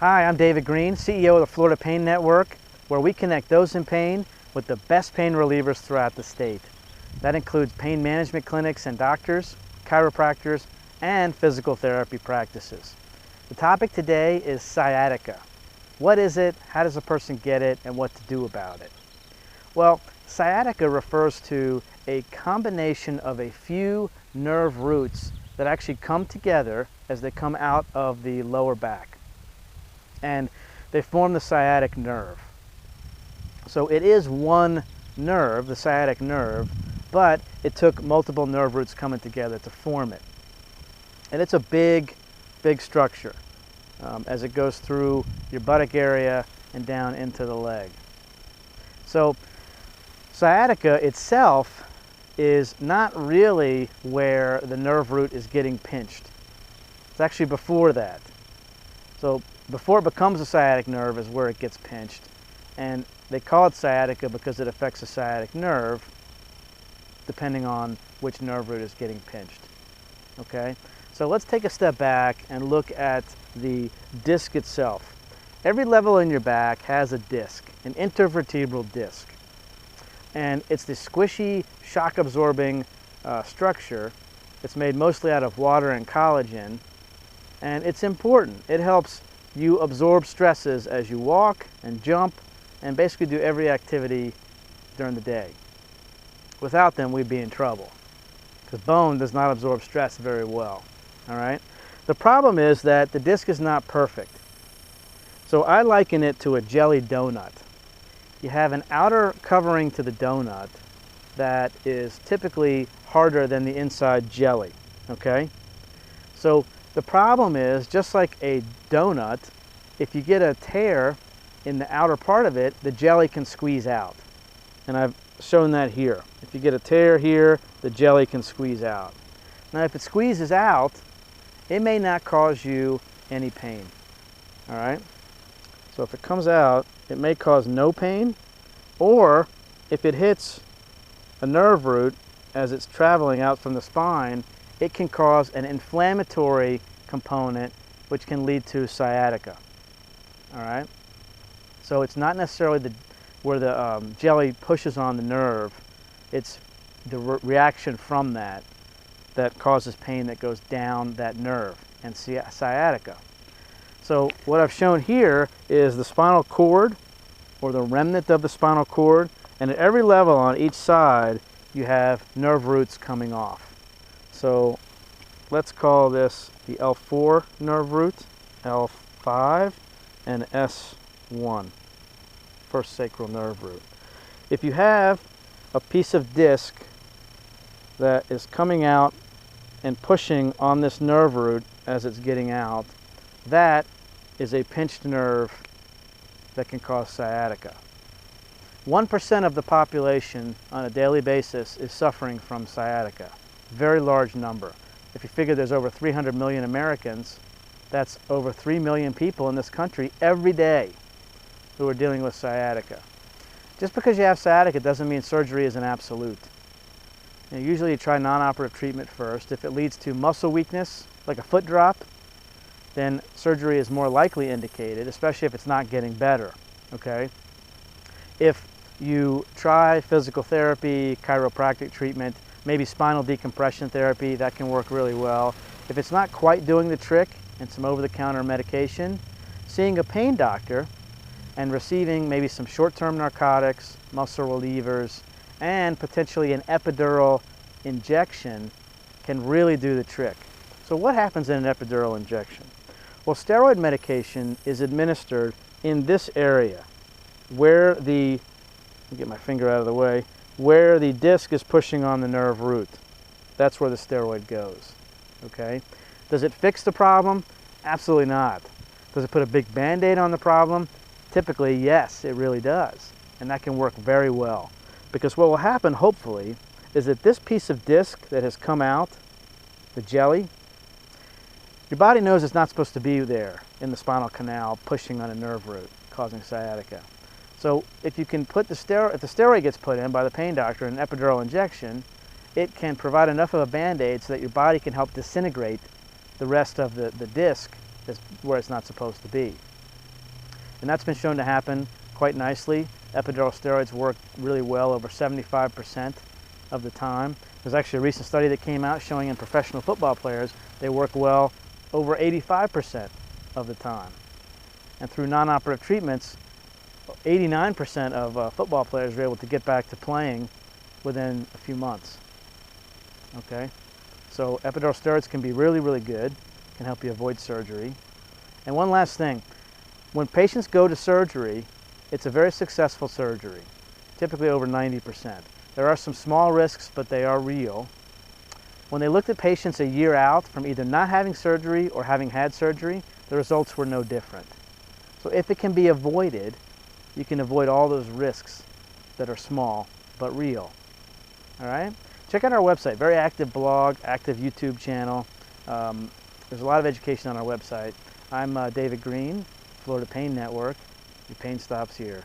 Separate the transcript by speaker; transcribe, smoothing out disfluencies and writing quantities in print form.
Speaker 1: Hi, I'm David Green, CEO of the Florida Pain Network, where we connect those in pain with the best pain relievers throughout the state. That includes pain management clinics and doctors, chiropractors, and physical therapy practices. The topic today is sciatica. What is it, how does a person get it, and what to do about it? Well, sciatica refers to a combination of a few nerve roots that actually come together as they come out of the lower back. And they form the sciatic nerve. So it is one nerve, the sciatic nerve, but it took multiple nerve roots coming together to form it. And it's a big, big structure as it goes through your buttock area and down into the leg. So sciatica itself is not really where the nerve root is getting pinched. It's actually before that. So before it becomes a sciatic nerve is where it gets pinched. And they call it sciatica because it affects the sciatic nerve depending on which nerve root is getting pinched. Okay? So let's take a step back and look at the disc itself. Every level in your back has a disc, an intervertebral disc. And it's the squishy, shock-absorbing structure. It's made mostly out of water and collagen. And it's important. It helps you absorb stresses as you walk and jump and basically do every activity during the day. Without them, we'd be in trouble because bone does not absorb stress very well. All right? The problem is that the disc is not perfect. So I liken it to a jelly donut. You have an outer covering to the donut that is typically harder than the inside jelly. Okay? So the problem is, just like a donut, if you get a tear in the outer part of it, the jelly can squeeze out. And I've shown that here. If you get a tear here, the jelly can squeeze out. Now if it squeezes out, it may not cause you any pain. All right? So if it comes out, it may cause no pain, or if it hits a nerve root as it's traveling out from the spine, it can cause an inflammatory component which can lead to sciatica. All right? So it's not necessarily where the jelly pushes on the nerve. It's the reaction from that causes pain that goes down that nerve, and sciatica. So what I've shown here is the spinal cord, or the remnant of the spinal cord, and at every level on each side you have nerve roots coming off. So let's call this the L4 nerve root, L5, and S1, first sacral nerve root. If you have a piece of disc that is coming out and pushing on this nerve root as it's getting out, that is a pinched nerve that can cause sciatica. 1% of the population on a daily basis is suffering from sciatica. Very large number. If you figure there's over 300 million Americans, that's over 3 million people in this country every day who are dealing with sciatica. Just because you have sciatica doesn't mean surgery is an absolute. Usually you try non-operative treatment first. If it leads to muscle weakness, like a foot drop, then surgery is more likely indicated, especially if it's not getting better. Okay? If you try physical therapy, chiropractic treatment, maybe spinal decompression therapy, that can work really well. If it's not quite doing the trick, and some over-the-counter medication, seeing a pain doctor and receiving maybe some short-term narcotics, muscle relievers, and potentially an epidural injection can really do the trick. So what happens in an epidural injection? Well, steroid medication is administered in this area where let me get my finger out of the way, where the disc is pushing on the nerve root. That's where the steroid goes. Okay? Does it fix the problem? Absolutely not. Does it put a big band-aid on the problem? Typically, yes, it really does. And that can work very well. Because what will happen, hopefully, is that this piece of disc that has come out, the jelly, your body knows it's not supposed to be there in the spinal canal pushing on a nerve root, causing sciatica. So if you can put if the steroid gets put in by the pain doctor in an epidural injection, it can provide enough of a band-aid so that your body can help disintegrate the rest of the disc where it's not supposed to be. And that's been shown to happen quite nicely. Epidural steroids work really well over 75% of the time. There's actually a recent study that came out showing in professional football players they work well over 85% of the time. And through non-operative treatments, 89% of football players are able to get back to playing within a few months. Okay, so epidural steroids can be really, really good, can help you avoid surgery. And one last thing, when patients go to surgery, it's a very successful surgery, typically over 90%. There are some small risks, but they are real. When they looked at patients a year out from either not having surgery or having had surgery, the results were no different. So if it can be avoided, you can avoid all those risks that are small but real. All right? Check out our website, very active blog, active YouTube channel. There's a lot of education on our website. I'm David Green, Florida Pain Network. Your pain stops here.